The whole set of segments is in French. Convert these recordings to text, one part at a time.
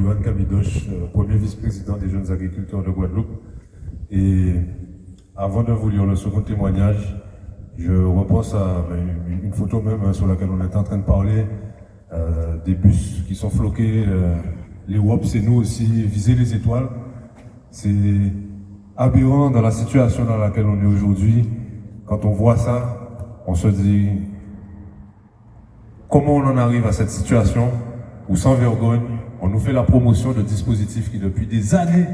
Yohan Kabidoche, premier vice-président des jeunes agriculteurs de Guadeloupe. Et avant de vous lire le second témoignage, je repense à une photo même sur laquelle on était en train de parler, des bus qui sont floqués, les WOPS et nous aussi, viser les étoiles. C'est aberrant dans la situation dans laquelle on est aujourd'hui. Quand on voit ça, on se dit comment on en arrive à cette situation où sans vergogne, on nous fait la promotion de dispositifs qui depuis des années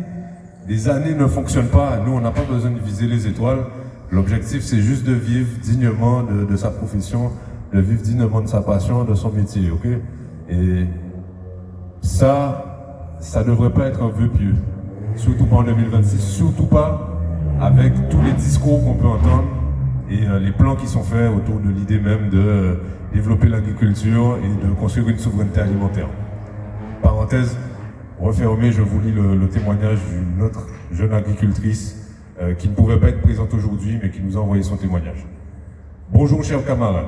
ne fonctionnent pas. Nous, on n'a pas besoin de viser les étoiles. L'objectif, c'est juste de vivre dignement de sa profession, de vivre dignement de sa passion, de son métier, ok? Et ça devrait pas être un vœu pieux. Surtout pas en 2026, surtout pas avec tous les discours qu'on peut entendre et les plans qui sont faits autour de l'idée même de développer l'agriculture et de construire une souveraineté alimentaire. Parenthèse refermée, je vous lis le témoignage d'une autre jeune agricultrice qui ne pouvait pas être présente aujourd'hui, mais qui nous a envoyé son témoignage. Bonjour chers camarades.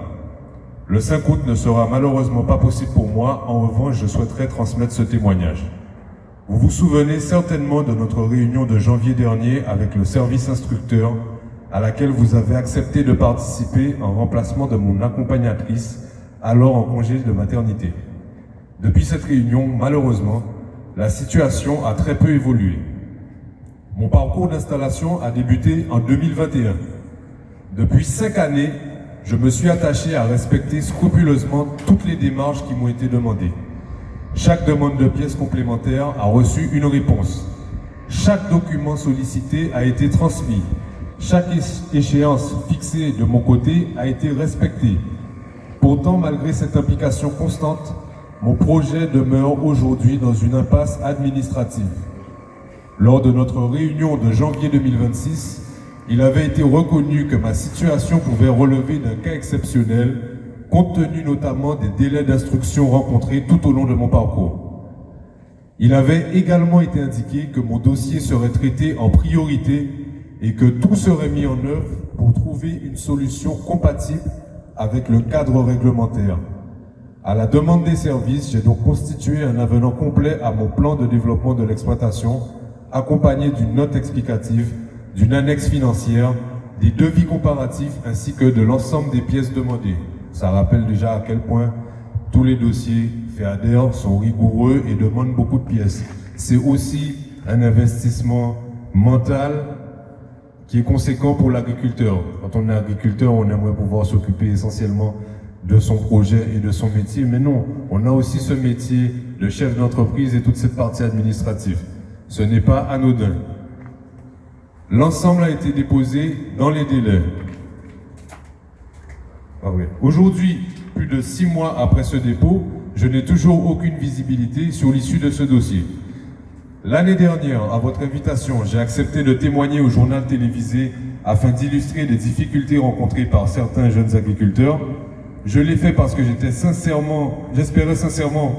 Le 5 août ne sera malheureusement pas possible pour moi, en revanche je souhaiterais transmettre ce témoignage. Vous vous souvenez certainement de notre réunion de janvier dernier avec le service instructeur, à laquelle vous avez accepté de participer en remplacement de mon accompagnatrice, alors en congé de maternité. Depuis cette réunion, malheureusement, la situation a très peu évolué. Mon parcours d'installation a débuté en 2021. Depuis 5 années, je me suis attaché à respecter scrupuleusement toutes les démarches qui m'ont été demandées. Chaque demande de pièces complémentaires a reçu une réponse. Chaque document sollicité a été transmis. Chaque échéance fixée de mon côté a été respectée. Pourtant, malgré cette implication constante, mon projet demeure aujourd'hui dans une impasse administrative. Lors de notre réunion de janvier 2026, il avait été reconnu que ma situation pouvait relever d'un cas exceptionnel, compte tenu notamment des délais d'instruction rencontrés tout au long de mon parcours. Il avait également été indiqué que mon dossier serait traité en priorité et que tout serait mis en œuvre pour trouver une solution compatible avec le cadre réglementaire. À la demande des services, j'ai donc constitué un avenant complet à mon plan de développement de l'exploitation, accompagné d'une note explicative, d'une annexe financière, des devis comparatifs ainsi que de l'ensemble des pièces demandées. Ça rappelle déjà à quel point tous les dossiers FEADER sont rigoureux et demandent beaucoup de pièces. C'est aussi un investissement mental qui est conséquent pour l'agriculteur. Quand on est agriculteur, on aimerait pouvoir s'occuper essentiellement de son projet et de son métier, mais non, on a aussi ce métier de chef d'entreprise et toute cette partie administrative. Ce n'est pas anodin. L'ensemble a été déposé dans les délais. Aujourd'hui, plus de 6 mois après ce dépôt, je n'ai toujours aucune visibilité sur l'issue de ce dossier. L'année dernière, à votre invitation, j'ai accepté de témoigner au journal télévisé afin d'illustrer les difficultés rencontrées par certains jeunes agriculteurs. Je l'ai fait parce que j'espérais sincèrement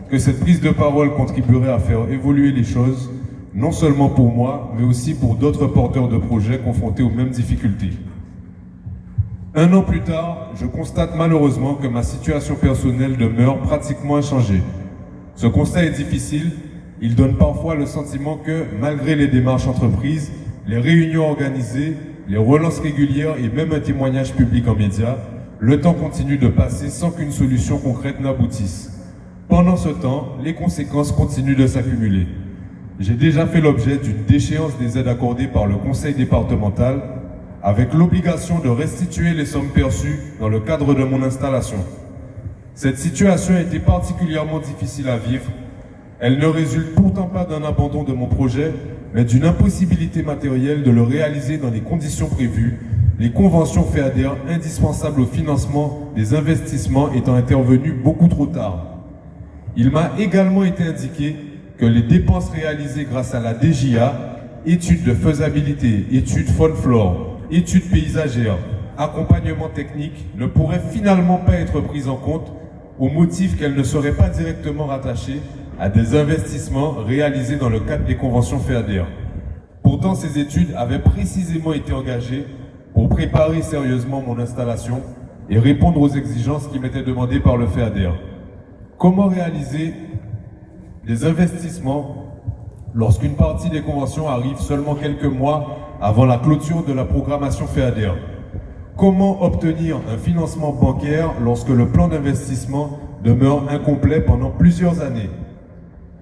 que cette prise de parole contribuerait à faire évoluer les choses, non seulement pour moi, mais aussi pour d'autres porteurs de projets confrontés aux mêmes difficultés. 1 an plus tard, je constate malheureusement que ma situation personnelle demeure pratiquement inchangée. Ce constat est difficile, il donne parfois le sentiment que, malgré les démarches entreprises, les réunions organisées, les relances régulières et même un témoignage public en médias, le temps continue de passer sans qu'une solution concrète n'aboutisse. Pendant ce temps, les conséquences continuent de s'accumuler. J'ai déjà fait l'objet d'une déchéance des aides accordées par le conseil départemental, avec l'obligation de restituer les sommes perçues dans le cadre de mon installation. Cette situation a été particulièrement difficile à vivre. Elle ne résulte pourtant pas d'un abandon de mon projet, mais d'une impossibilité matérielle de le réaliser dans les conditions prévues, les conventions FEADER indispensables au financement des investissements étant intervenues beaucoup trop tard. Il m'a également été indiqué que les dépenses réalisées grâce à la DJA, études de faisabilité, études faune-flore, études paysagères, accompagnement technique, ne pourraient finalement pas être prises en compte au motif qu'elles ne seraient pas directement rattachées à des investissements réalisés dans le cadre des conventions FEADER. Pourtant, ces études avaient précisément été engagées pour préparer sérieusement mon installation et répondre aux exigences qui m'étaient demandées par le FEADER. Comment réaliser Les investissements, lorsqu'une partie des conventions arrive seulement quelques mois avant la clôture de la programmation FEADER. Comment obtenir un financement bancaire lorsque le plan d'investissement demeure incomplet pendant plusieurs années?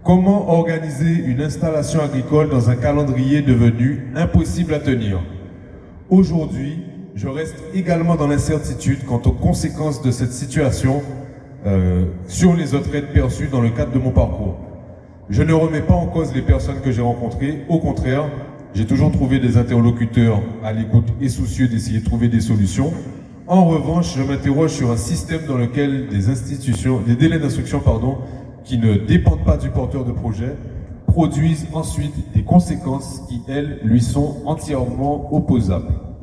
Comment organiser une installation agricole dans un calendrier devenu impossible à tenir? Aujourd'hui, je reste également dans l'incertitude quant aux conséquences de cette situation sur les autres aides perçues dans le cadre de mon parcours. Je ne remets pas en cause les personnes que j'ai rencontrées, au contraire, j'ai toujours trouvé des interlocuteurs à l'écoute et soucieux d'essayer de trouver des solutions. En revanche, je m'interroge sur un système dans lequel des délais d'instruction, qui ne dépendent pas du porteur de projet, produisent ensuite des conséquences qui, elles, lui sont entièrement opposables.